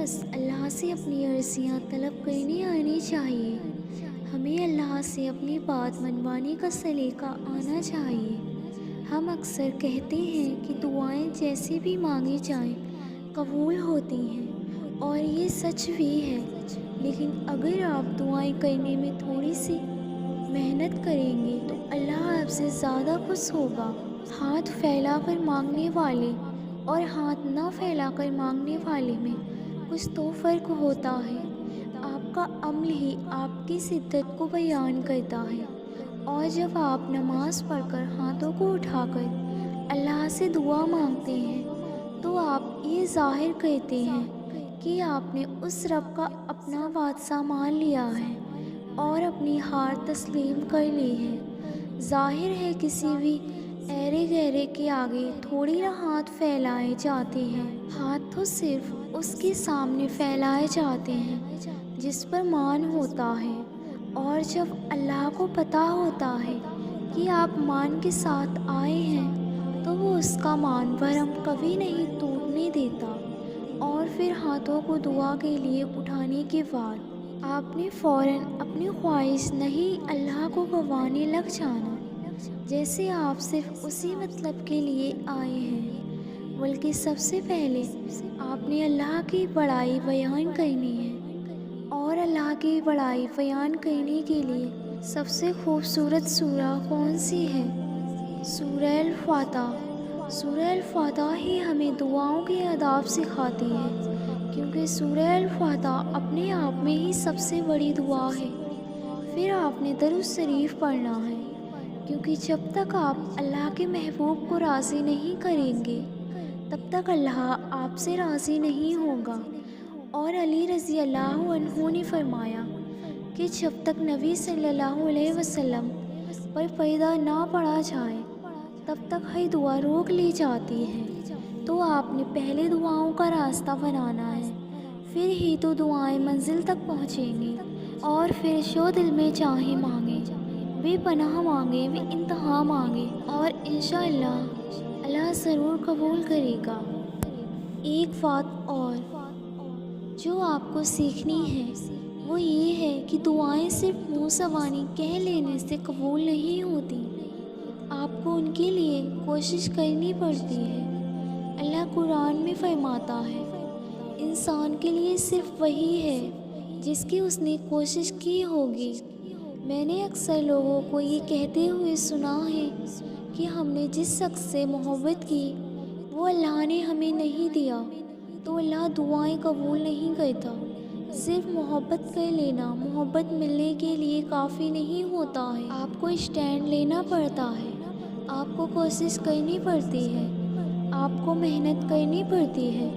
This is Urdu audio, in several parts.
بس اللہ سے اپنی عرضیاں طلب کرنے آنی چاہیے. ہمیں اللہ سے اپنی بات منوانے کا سلیقہ آنا چاہیے. ہم اکثر کہتے ہیں کہ دعائیں جیسے بھی مانگی جائیں قبول ہوتی ہیں، اور یہ سچ بھی ہے. لیکن اگر آپ دعائیں کرنے میں تھوڑی سی محنت کریں گے تو اللہ آپ سے زیادہ خوش ہوگا. ہاتھ پھیلا کر مانگنے والے اور ہاتھ نہ پھیلا کر مانگنے والے میں کچھ تو فرق ہوتا ہے. آپ کا عمل ہی آپ کی شدت کو بیان کرتا ہے. اور جب آپ نماز پڑھ کر ہاتھوں کو اٹھا کر اللہ سے دعا مانگتے ہیں تو آپ یہ ظاہر کرتے ہیں کہ آپ نے اس رب کا اپنا واسطہ مان لیا ہے اور اپنی ہار تسلیم کر لی ہے. ظاہر ہے کسی بھی ایرے گہرے کے آگے تھوڑی نہ ہاتھ پھیلائے جاتے ہیں. ہاتھ تو صرف اس کے سامنے پھیلائے جاتے ہیں جس پر مان ہوتا ہے. اور جب اللہ کو پتہ ہوتا ہے کہ آپ مان کے ساتھ آئے ہیں تو وہ اس کا مان بھرم کبھی نہیں ٹوٹنے دیتا. اور پھر ہاتھوں کو دعا کے لیے اٹھانے کے بعد آپ نے فوراً اپنی خواہش نہیں اللہ کو گوانے لگ جانا جیسے آپ صرف اسی مطلب کے لیے آئے ہیں، بلکہ سب سے پہلے آپ نے اللہ کی بڑائی بیان کرنی ہے. اور اللہ کی بڑائی بیان کرنے کے لیے سب سے خوبصورت سورہ کون سی ہے؟ سورہ الفاتحہ. سورہ الفاتحہ ہی ہمیں دعاؤں کے آداب سکھاتی ہے، کیونکہ سورہ الفاتحہ اپنے آپ میں ہی سب سے بڑی دعا ہے. پھر آپ نے درود شریف پڑھنا ہے، کیونکہ جب تک آپ اللہ کے محبوب کو راضی نہیں کریں گے تب تک اللہ آپ سے راضی نہیں ہوگا. اور علی رضی اللہ عنہ نے فرمایا کہ جب تک نبی صلی اللہ علیہ وسلم پر پردہ نہ پڑا جائے تب تک ہر دعا روک لی جاتی ہے. تو آپ نے پہلے دعاؤں کا راستہ بنانا ہے، پھر ہی تو دعائیں منزل تک پہنچیں گی. اور پھر جو دل میں چاہے مانگے، بے پناہ مانگے، بے انتہا مانگے، اور انشاءاللہ اللہ ضرور قبول کرے گا. ایک بات اور جو آپ کو سیکھنی ہے وہ یہ ہے کہ دعائیں صرف منہ زبانی کہہ لینے سے قبول نہیں ہوتی، آپ کو ان کے لیے کوشش کرنی پڑتی ہے. اللہ قرآن میں فرماتا ہے، انسان کے لیے صرف وہی ہے جس کی اس نے کوشش کی ہوگی. میں نے اکثر لوگوں کو یہ کہتے ہوئے سنا ہے کہ ہم نے جس شخص سے محبت کی وہ اللہ نے ہمیں نہیں دیا تو اللہ دعائیں قبول نہیں کرتا. صرف محبت کر لینا محبت ملنے کے لیے کافی نہیں ہوتا ہے. آپ کو اسٹینڈ لینا پڑتا ہے، آپ کو کوشش کرنی پڑتی ہے، آپ کو محنت کرنی پڑتی ہے.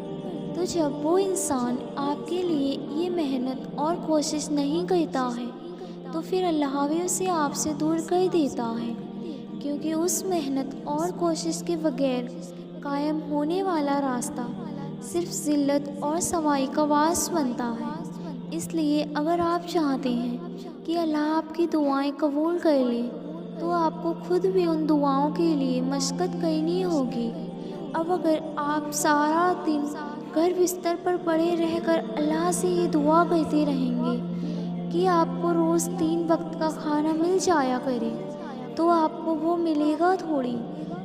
تو جب وہ انسان آپ کے لیے یہ محنت اور کوشش نہیں کرتا ہے تو پھر اللہ بھی اسے آپ سے دور کر دیتا ہے، کیونکہ اس محنت اور کوشش کے بغیر قائم ہونے والا راستہ صرف ذلت اور سوائی کا باعث بنتا ہے. اس لیے اگر آپ چاہتے ہیں کہ اللہ آپ کی دعائیں قبول کر لے تو آپ کو خود بھی ان دعاؤں کے لیے مشقت کرنی ہوگی. اب اگر آپ سارا دن گھر بستر پر پڑے رہ کر اللہ سے یہ دعا کرتے رہیں گے کہ آپ کو روز 3 وقت کا کھانا مل جایا کرے تو آپ کو وہ ملے گا تھوڑی،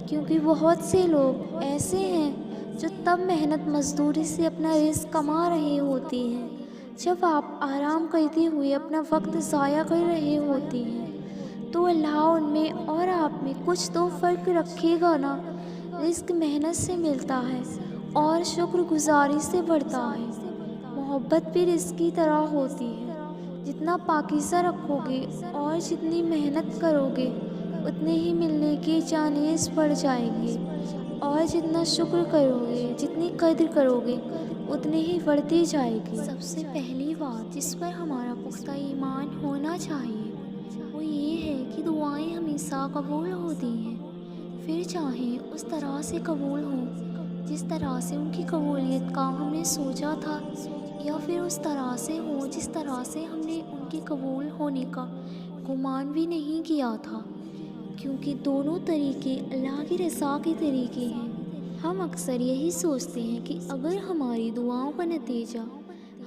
کیونکہ بہت سے لوگ ایسے ہیں جو تب محنت مزدوری سے اپنا رزق کما رہے ہوتے ہیں جب آپ آرام کرتے ہوئے اپنا وقت ضائع کر رہے ہوتے ہیں. تو اللہ ان میں اور آپ میں کچھ تو فرق رکھے گا نا. رزق محنت سے ملتا ہے اور شکر گزاری سے بڑھتا ہے. محبت بھی رزق کی طرح ہوتی ہے، جتنا پاکیزہ رکھو گے اور جتنی محنت کرو گے اتنے ہی ملنے کے چانس بڑھ جائیں گے. اور جتنا شکر کرو گے، جتنی قدر کرو گے اتنی ہی بڑھتی جائے گی. سب سے پہلی بات جس پر ہمارا پختہ ایمان ہونا چاہیے وہ یہ ہے کہ دعائیں ہمیشہ قبول ہوتی ہیں، پھر چاہے اس طرح سے قبول ہوں جس طرح سے ان کی قبولیت کا ہم نے سوچا تھا، یا پھر اس طرح سے ہوں جس طرح سے ہم نے ان کے قبول ہونے کا گمان بھی نہیں کیا تھا. کیونکہ دونوں طریقے اللہ کی رضا کے طریقے ہیں. ہم اکثر یہی سوچتے ہیں کہ اگر ہماری دعاؤں کا نتیجہ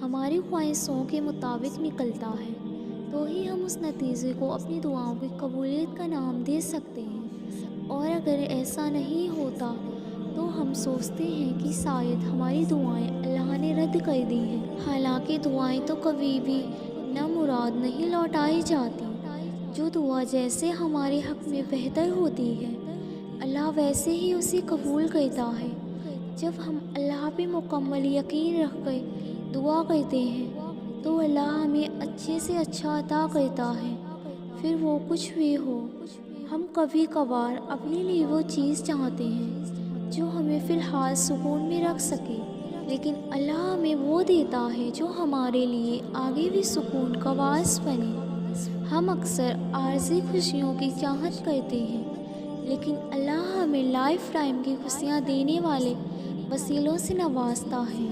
ہماری خواہشوں کے مطابق نکلتا ہے تو ہی ہم اس نتیجے کو اپنی دعاؤں کی قبولیت کا نام دے سکتے ہیں، اور اگر ایسا نہیں ہوتا تو ہم سوچتے ہیں کہ شاید ہماری دعائیں اللہ نے رد کر دی ہیں۔ حالانکہ دعائیں تو کبھی بھی نامراد نہیں لوٹائی جاتی۔ جو دعا جیسے ہمارے حق میں بہتر ہوتی ہے، اللہ ویسے ہی اسے قبول کرتا ہے۔ جب ہم اللہ پہ مکمل یقین رکھ کر دعا کرتے ہیں تو اللہ ہمیں اچھے سے اچھا عطا کرتا ہے، پھر وہ کچھ بھی ہو۔ ہم کبھی کبھار اپنے لیے وہ چیز چاہتے ہیں جو ہمیں فی الحال سکون میں رکھ سکے، لیکن اللہ ہمیں وہ دیتا ہے جو ہمارے لیے آگے بھی سکون کا باعث بنے۔ ہم اکثر عارضی خوشیوں کی چاہت کرتے ہیں، لیکن اللہ ہمیں لائف ٹائم کی خوشیاں دینے والے وسیلوں سے نوازتا ہے۔